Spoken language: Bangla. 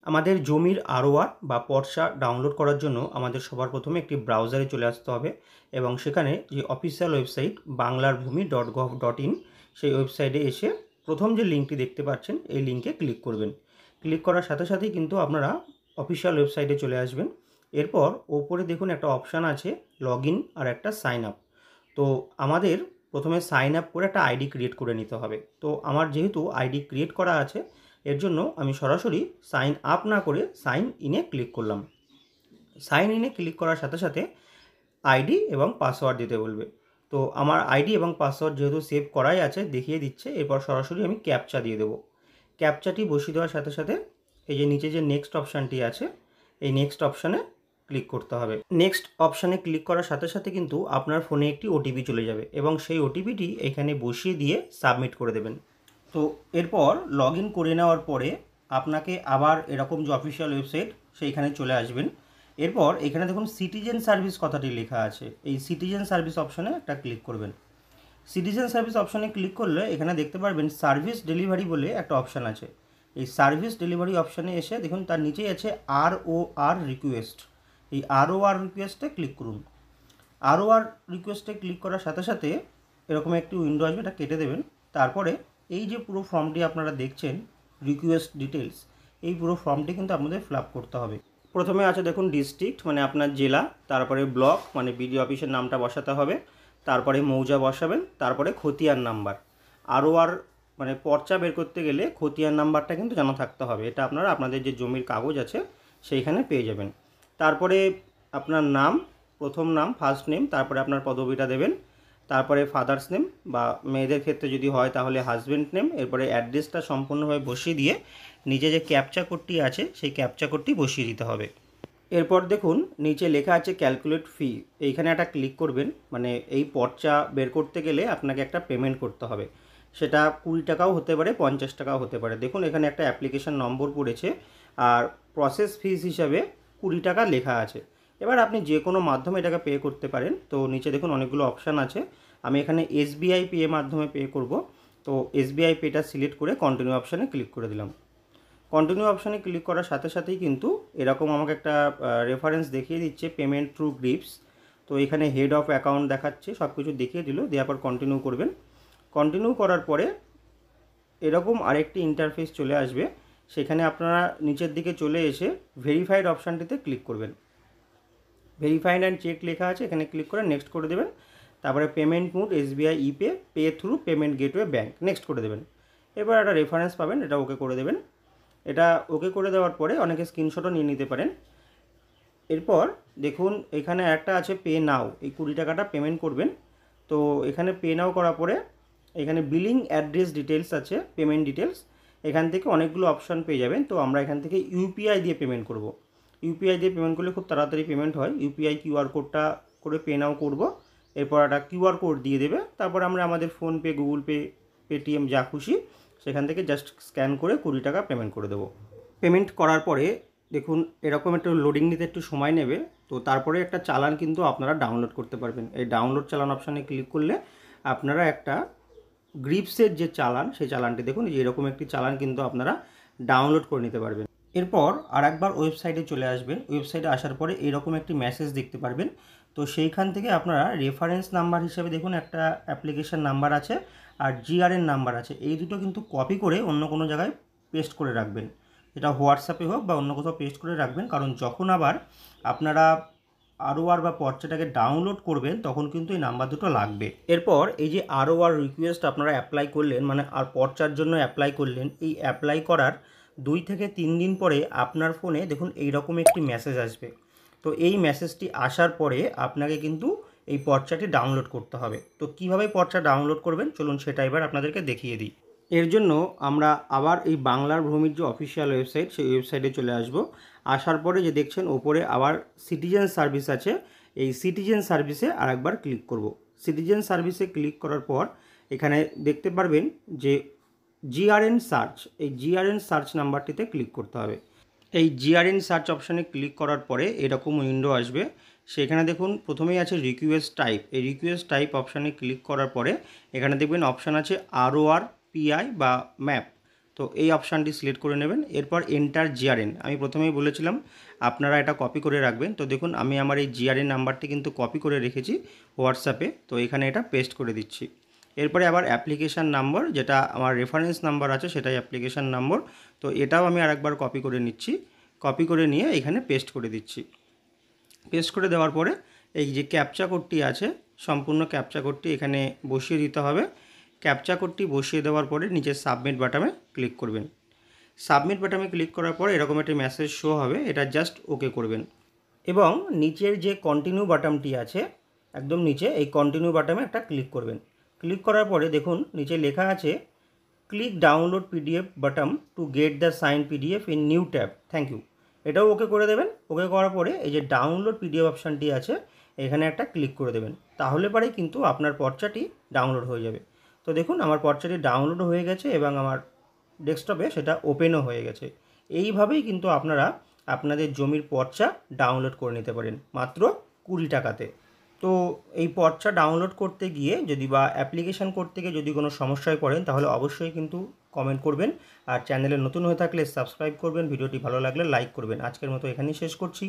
আমাদের জমির আরওআর বা পর্চা ডাউনলোড করার জন্য আমাদের সবার প্রথমে একটি ব্রাউজারে চলে আসতে হবে এবং সেখানে যে অফিসিয়াল ওয়েবসাইট banglarbhumi.gov.in সেই ওয়েবসাইটে এসে প্রথম যে লিঙ্কটি দেখতে পাচ্ছেন এই লিঙ্কে ক্লিক করবেন। ক্লিক করার সাথে সাথেই কিন্তু আপনারা অফিসিয়াল ওয়েবসাইটে চলে আসবেন। এরপর ওপরে দেখুন একটা অপশান আছে লগ ইন আর একটা সাইন আপ। তো আমাদের প্রথমে সাইন আপ করে একটা আইডি ক্রিয়েট করে নিতে হবে। তো আমার যেহেতু আইডি ক্রিয়েট করা আছে এর জন্য আমি সরাসরি সাইন আপ না করে সাইন ইনে ক্লিক করলাম। সাইন ইনে ক্লিক করার সাথে সাথে আইডি এবং পাসওয়ার্ড দিতে বলবে। তো আমার আইডি এবং পাসওয়ার্ড যেহেতু সেভ করাই আছে দেখিয়ে দিচ্ছে, এরপর সরাসরি আমি ক্যাপচা দিয়ে দেবো। ক্যাপচাটি বসিয়ে দেওয়ার সাথে সাথে এই যে নিচে যে নেক্সট অপশানটি আছে এই নেক্সট অপশানে ক্লিক করতে হবে। নেক্সট অপশানে ক্লিক করার সাথে সাথে কিন্তু আপনার ফোনে একটি ওটিপি চলে যাবে এবং সেই ওটিপিটি এখানে বসিয়ে দিয়ে সাবমিট করে দেবেন। তো এরপর লগ ইন করে নেওয়ার পরে আপনাকে আবার এরকম যে অফিসিয়াল ওয়েবসাইট সেইখানে চলে আসবেন। এরপর এখানে দেখুন সিটিজেন সার্ভিস কথাটি লেখা আছে, এই সিটিজেন সার্ভিস অপশানে একটা ক্লিক করবেন। সিটিজেন সার্ভিস অপশানে ক্লিক করলে এখানে দেখতে পারবেন সার্ভিস ডেলিভারি বলে একটা অপশান আছে। এই সার্ভিস ডেলিভারি অপশানে এসে দেখুন তার নিচেই আছে ROR রিকোয়েস্ট। এই ROR রিকোয়েস্টে ক্লিক করুন। ROR রিকোয়েস্টে ক্লিক করার সাথে সাথে এরকম একটি উইন্ডো আসবে, এটা কেটে দেবেন। তারপরে এই যে পুরো ফর্মটি আপনারা দেখছেন রিকোয়েস্ট ডিটেলস, এই পুরো ফর্মটি কিন্তু আপনাদের ফিল আপ করতে হবে। প্রথমে আছে দেখুন ডিস্ট্রিক্ট মানে আপনার জেলা, তারপরে ব্লক মানে বিডিও অফিসের নামটা বসাতে হবে, তারপরে মৌজা বসাবেন, তারপরে খতিয়ান নাম্বার। ROR মানে পর্চা বের করতে গেলে খতিয়ান নাম্বারটা কিন্তু জানা থাকতে হবে, এটা আপনারা আপনাদের যে জমির কাগজ আছে সেইখানে পেয়ে যাবেন। তারপরে আপনার নাম, প্রথম নাম ফার্স্ট নেম, তারপরে আপনার পদবিটা দেবেন, তারপরে ফাদার্স নেম বা মেয়েদের ক্ষেত্রে যদি হয় তাহলে হাজব্যান্ড নেম, এরপরে অ্যাড্রেসটা সম্পূর্ণভাবে বসিয়ে দিয়ে নিচে যে ক্যাপচা কোডটি আছে সেই ক্যাপচা কোডটি বসিয়ে দিতে হবে। এরপর দেখুন নিচে লেখা আছে ক্যালকুলেট ফি, এইখানে একটা ক্লিক করবেন। মানে এই পর্চা বের করতে গেলে আপনাকে একটা পেমেন্ট করতে হবে, সেটা 20 টাকাও হতে পারে 50 টাকাও হতে পারে। দেখুন এখানে একটা অ্যাপ্লিকেশন নম্বর পড়েছে আর প্রসেস ফিস হিসাবে 20 টাকা লেখা আছে। এবার আপনি যে কোনো মাধ্যমে এটাকে পে করতে পারেন। তো নিচে দেখুন অনেকগুলো অপশান আছে, আমি এখানে SBI পে মাধ্যমে পে করব। তো SBI পেটা সিলেক্ট করে কন্টিনিউ অপশানে ক্লিক করে দিলাম। কন্টিনিউ অপশানে ক্লিক করার সাথে সাথেই কিন্তু এরকম আমাকে একটা রেফারেন্স দেখিয়ে দিচ্ছে পেমেন্ট থ্রু গ্রিপস। তো এখানে হেড অফ অ্যাকাউন্ট দেখাচ্ছে, সব কিছু দেখিয়ে দিল, দেওয়ার পর কন্টিনিউ করবেন। কন্টিনিউ করার পরে এরকম আরেকটি ইন্টারফেস চলে আসবে, সেখানে আপনারা নিচের দিকে চলে এসে ভেরিফাইড অপশানটিতে ক্লিক করবেন। ভেরিফাইড অ্যান্ড চেক লেখা আছে, এখানে ক্লিক করে নেক্সট করে দেবেন। তারপরে payment mode SBI ePay, pay through payment gateway bank, next করে দেবেন। এবার একটা রেফারেন্স পাবেন, এটা ওকে করে দেবেন। এটা ওকে করে দেওয়ার পরে অনেকে স্ক্রিনশটও নিয়ে নিতে পারেন। এরপর দেখুন এখানে একটা আছে পে নাও, এই 20 টাকাটা পেমেন্ট করবেন। তো এখানে পে নাও করার পরে এখানে বিলিং অ্যাড্রেস ডিটেলস আছে, পেমেন্ট ডিটেলস, এখান থেকে অনেকগুলো অপশান পেয়ে যাবেন। তো আমরা এখান থেকে UPI দিয়ে পেমেন্ট করব। UPI দিয়ে পেমেন্ট করলে খুব তাড়াতাড়ি পেমেন্ট হয়। UPI QR কোডটা করে পে নাও করব, এরপর একটা QR কোড দিয়ে দেবে, তারপর আমরা আমাদের ফোনপে, গুগল পে, পেটিএম যা খুশি সেখান থেকে জাস্ট স্ক্যান করে 20 টাকা পেমেন্ট করে দেবো। পেমেন্ট করার পরে দেখুন এরকম একটু লোডিং নিতে একটু সময় নেবে। তো তারপরে একটা চালান কিন্তু আপনারা ডাউনলোড করতে পারবেন। এই ডাউনলোড চালান অপশানে ক্লিক করলে আপনারা একটা গ্রিপসের যে চালান সেই চালানটি দেখুন যে এরকম একটি চালান কিন্তু আপনারা ডাউনলোড করে নিতে পারবেন। এরপর আরেকবার ওয়েবসাইটে চলে আসবেন। ওয়েবসাইটে আসার পরে এরকম একটি মেসেজ দেখতে পারবেন। তো সেইখান থেকে আপনারা রেফারেন্স নাম্বার হিসেবে দেখুন একটা অ্যাপ্লিকেশন নাম্বার আছে আর GRN নাম্বার আছে, এই দুটো কিন্তু কপি করে অন্য কোনো জায়গায় পেস্ট করে রাখবেন, এটা হোয়াটসঅ্যাপে হোক বা অন্য কোথাও পেস্ট করে রাখবেন, কারণ যখন আবার আপনারা ROR বা পর্চাটাকে ডাউনলোড করবেন তখন কিন্তু এই নাম্বার দুটো লাগবে। এরপর এই যে ROR রিকোয়েস্ট আপনারা অ্যাপ্লাই করলেন মানে আর পর্চার জন্য অ্যাপ্লাই করলেন, এই অ্যাপ্লাই করার 2 থেকে 3 দিন পরে আপনার ফোনে দেখুন এইরকম একটি মেসেজ আসবে। তো এই মেসেজটি আসার পরে আপনাকে কিন্তু এই পর্চাটি ডাউনলোড করতে হবে। তো কিভাবে পর্চা ডাউনলোড করবেন চলুন সেটা এবার আপনাদেরকে দেখিয়ে দিই। এর জন্য আমরা আবার এই বাংলার ভূমির যে অফিসিয়াল ওয়েবসাইট সেই ওয়েবসাইটে চলে আসব। আসার পরে যে দেখছেন ওপরে আবার সিটিজেন সার্ভিস আছে, এই সিটিজেন সার্ভিসে আরেকবার ক্লিক করব। সিটিজেন সার্ভিসে ক্লিক করার পর এখানে দেখতে পারবেন যে GRN সার্চ, এই GRN সার্চ নাম্বারটিতে ক্লিক করতে হবে। এই GRN সার্চ অপশানে ক্লিক করার পরে এরকম উইন্ডো আসবে, সেখানে দেখুন প্রথমেই আছে রিকোয়েস্ট টাইপ। এই রিকোয়েস্ট টাইপ অপশানে ক্লিক করার পরে এখানে দেখবেন অপশান আছে ROR PI বা ম্যাপ। তো এই অপশানটি সিলেক্ট করে নেবেন। এরপর এন্টার জিআরএন, আমি প্রথমেই বলেছিলাম আপনারা এটা কপি করে রাখবেন। তো দেখুন আমি আমার এই জিআরএন নাম্বারটি কিন্তু কপি করে রেখেছি হোয়াটসঅ্যাপে, তো এখানে এটা পেস্ট করে দিচ্ছি। এরপরে আবার অ্যাপ্লিকেশান নম্বর, যেটা আমার রেফারেন্স নাম্বার আছে সেটাই অ্যাপ্লিকেশান নম্বর, তো এটাও আমি আরেকবার কপি করে নিচ্ছি। কপি করে নিয়ে এখানে পেস্ট করে দিচ্ছি। পেস্ট করে দেওয়ার পরে এই যে ক্যাপচা কোডটি আছে, সম্পূর্ণ ক্যাপচা কোডটি এখানে বসিয়ে দিতে হবে। ক্যাপচা কোডটি বসিয়ে দেওয়ার পরে নিচে সাবমিট বাটনে ক্লিক করবেন। সাবমিট বাটনে ক্লিক করার পরে এরকম একটি মেসেজ শো হবে, এটা জাস্ট ওকে করবেন। এবং নিচের যে কন্টিনিউ বাটনটি আছে একদম নিচে, এই কন্টিনিউ বাটনে একটা ক্লিক করবেন। ক্লিক করার পরে দেখুন নিচে লেখা আছে click download PDF button to get the sign PDF in new tab, thank you. এটাও ওকে করে দেবেন। ওকে করার পরে এই যে ডাউনলোড পিডিএফ অপশানটি আছে এখানে একটা ক্লিক করে দেবেন, তাহলে পরেই কিন্তু আপনার পর্চাটি ডাউনলোড হয়ে যাবে। তো দেখুন আমার পর্চাটি ডাউনলোড হয়ে গেছে এবং আমার ডেস্কটপে সেটা ওপেনও হয়ে গেছে। এইভাবেই কিন্তু আপনারা আপনাদের জমির পর্চা ডাউনলোড করে নিতে পারেন মাত্র 20 টাকাতে। তো এই পর্চা ডাউনলোড করতে গিয়ে যদি বা অ্যাপ্লিকেশান করতে গিয়ে যদি কোনো সমস্যায় পড়েন তাহলে অবশ্যই কিন্তু কমেন্ট করবেন। আর চ্যানেলে নতুন হয়ে থাকলে সাবস্ক্রাইব করবেন, ভিডিওটি ভালো লাগলে লাইক করবেন। আজকের মতো এখানেই শেষ করছি।